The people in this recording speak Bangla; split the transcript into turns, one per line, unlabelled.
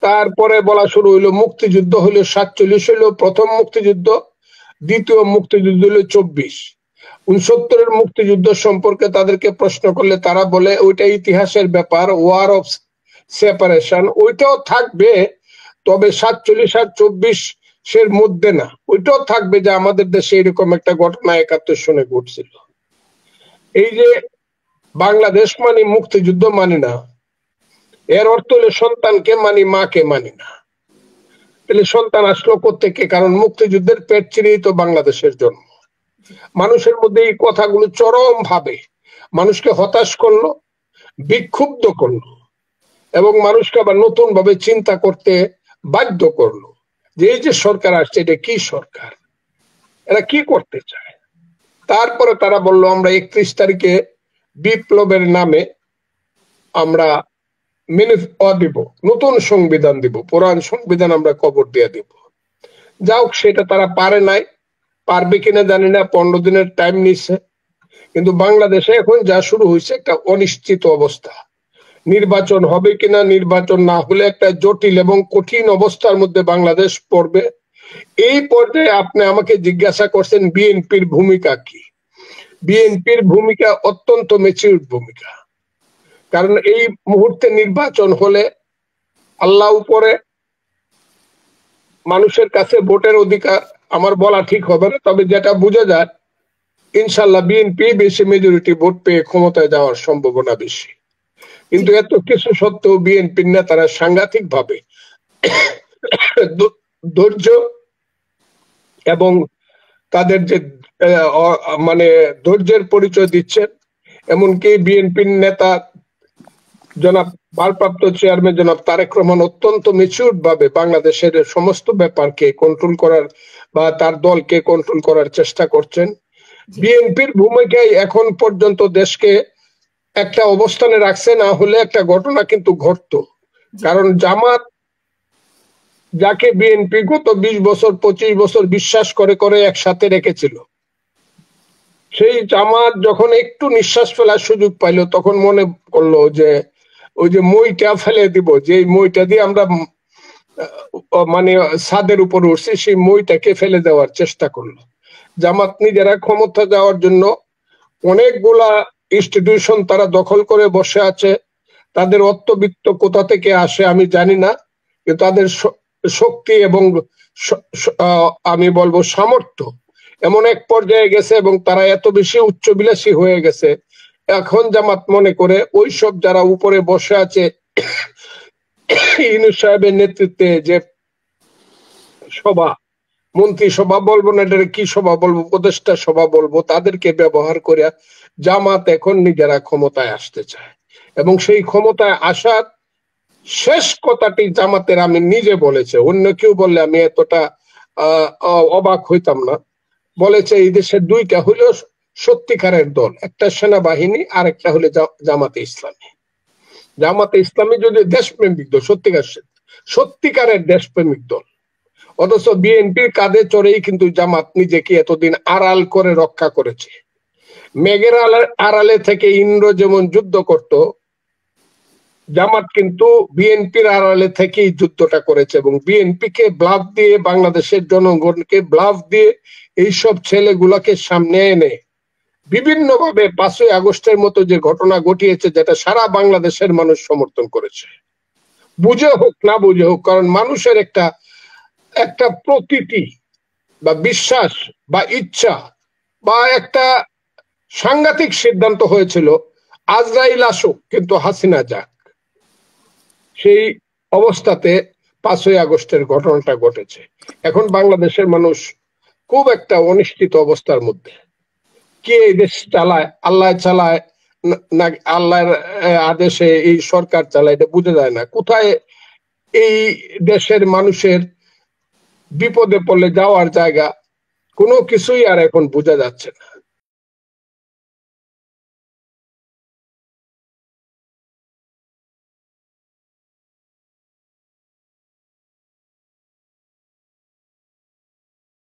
তারপরে বলা শুরু হইলো মুক্তিযুদ্ধ হইলো 47 হইলো প্রথম মুক্তিযুদ্ধ, দ্বিতীয় মুক্তিযুদ্ধ হইলো 24। 69-এর মুক্তিযুদ্ধ সম্পর্কে তাদেরকে প্রশ্ন করলে তারা বলে ওইটা ইতিহাসের ব্যাপার, ওয়ার অফ সেপারেশন, ওইটাও থাকবে, তবে 47 আর 24-এর মধ্যে না, ওইটাও থাকবে যে আমাদের দেশে এরকম একটা ঘটনা 71 সনে ঘটছিল। এই যে বাংলাদেশ মানে মুক্তিযুদ্ধ মানি না, এর অর্থ হলো সন্তানকে মানি, মাকে মানি না। তাহলে সন্তান আসলো কোত্থেকে? কারণ মুক্তিযুদ্ধের পেট চিরেই তো বাংলাদেশের জন্ম। মানুষের মধ্যে এই কথাগুলো চরম ভাবে মানুষকে হতাশ করলো, বিক্ষুব্ধ করলো, এবং মানুষকে আবার নতুন ভাবে চিন্তা করতে বাধ্য করলো যে এই যে সরকার আসছে এটা কি সরকার, এরা কি করতে চায়। তারপরে তারা বলল আমরা 31 তারিখে বিপ্লবের নামে আমরা মেনে দিব, নতুন সংবিধান দিব, পুরান সংবিধান আমরা কবর দিয়ে দিব। যাও, সেটা তারা পারে নাই, পারবে কিনা জানি না, 15 দিনের টাইম নিচ্ছে। কিন্তু বাংলাদেশে এখন যা শুরু হয়েছে একটা অনিশ্চিত অবস্থা, নির্বাচন হবে কিনা, নির্বাচন না হলে একটা জটিল এবং কঠিন অবস্থার মধ্যে বাংলাদেশ পড়বে। এই পর্যায়ে আপনি আমাকে জিজ্ঞাসা করছেন বিএনপির ভূমিকা কি। বিএনপির ভূমিকা অত্যন্ত ম্যাচিউরড ভূমিকা, কারণ এই মুহূর্তে নির্বাচন হলে আল্লাহ উপরে, মানুষের কাছে ভোটের অধিকার, আমার বলা ঠিক হবে না, তবে যেটা বোঝা যায় ইনশাল্লাহ বিএনপি বেশি মেজরিটি ভোট পেয়ে ক্ষমতায় যাওয়ার সম্ভাবনা বেশি। কিন্তু এত কিছু সত্ত্বেও বিএনপির নেতারা সাংঘাতিক ভাবে ধৈর্য এবং তাদের যে মানে ধৈর্যের পরিচয় দিচ্ছেন। এমনকি বিএনপির নেতা জনাব ভারপ্রাপ্ত চেয়ারম্যান জনাব তারেক রহমান অত্যন্ত ম্যাচিউরড ভাবে বাংলাদেশের সমস্ত ব্যাপারকে কন্ট্রোল করার বা তার দলকে কন্ট্রোল করার চেষ্টা করছেন। বিএনপির ভূমিকায় এখন পর্যন্ত দেশকে একটা অবস্থানে রাখছে, না হলে একটা ঘটনা কিন্তু ঘটতো। কারণ জামাত, যাকে বিএনপি গত 20 বছর 25 বছর বিশ্বাস করে করে একসাথে রেখেছিল, সেই জামাত যখন একটু নিঃশ্বাস ফেলার সুযোগ পাইলো তখন মনে করলো যে ওই যে মইটা ফেলে দিব, যে মইটা দিয়ে আমরা মানে ছাদের উপর উঠছি, সেই মইটাকে ফেলে দেওয়ার চেষ্টা করলো। জামাত নিজেরা ক্ষমতা যাওয়ার জন্য অনেকগুলা ইনস্টিটিউশন তারা দখল করে বসে আছে। তাদের অর্থবিত্ত কোথা থেকে আসে আমি জানি না, কিন্তু তাদের শক্তি এবং আমি বলবো সামর্থ্য এমন এক পর্যায়ে গেছে এবং তারা এত বেশি উচ্চবিলাসী হয়ে গেছে, এখন জামাত মনে করে ওইসব যারা উপরে বসে আছে ইউনূস সাহেবের নেতৃত্বে যে সভা, মন্ত্রী সভা বলবো না, এটা কি সভা বলবো, উপদেষ্টা সভা বলবো, তাদেরকে ব্যবহার করে জামাত এখন নিজেরা ক্ষমতায় আসতে চায়। এবং সেই ক্ষমতায় আসার শেষ কথাটি জামাতের আমি নিজে বলেছে, অন্য কেউ বললে আমি এতটা অবাক হইতাম না। বলেছে এই দেশের দুইটা হলো সত্যিকারের দল, একটা সেনাবাহিনী আর একটা হলো জামাতে ইসলামী। জামাতে ইসলামী যদি দেশপ্রেমিক দল, সত্যিকারের দেশপ্রেমিক দল, অথচ বিএনপির কাঁধে চড়েই কিন্তু জামাত নিজেকে এতদিন আড়াল করে রক্ষা করেছে। মেঘের আড়ালে থেকে ইন্দ্র যেমন যুদ্ধ করত, জামাত কিন্তু বিএনপির আড়ালে থেকেই যুদ্ধটা করেছে এবং বিএনপিকে ব্লাফ দিয়ে, বাংলাদেশের জনগণকে ব্লাফ দিয়ে এইসব ছেলেগুলাকে সামনে এনে বিভিন্ন ভাবে 5ই আগস্টের মতো যে ঘটনা ঘটিয়েছে, যেটা সারা বাংলাদেশের মানুষ সমর্থন করেছে, বুঝে হোক না বুঝে হোক। কারণ মানুষের একটা প্রতীতি বা বিশ্বাস বা ইচ্ছা বা একটা সাংঘাতিক সিদ্ধান্ত হয়েছিল আজরাইল আসুক কিন্তু হাসিনা যাক। সেই অবস্থাতে 5ই আগস্টের ঘটনাটা ঘটেছে। এখন বাংলাদেশের মানুষ খুব একটা অনিশ্চিত অবস্থার মধ্যে। কে এই দেশ চালায়, আল্লাহ চালায় না আল্লাহর আদেশে এই সরকার চালায়, এটা বোঝা যায় না। কোথায় এই দেশের মানুষের বিপদে পড়লে যাওয়ার জায়গা, কোনো কিছুই আর এখন বোঝা যাচ্ছে না।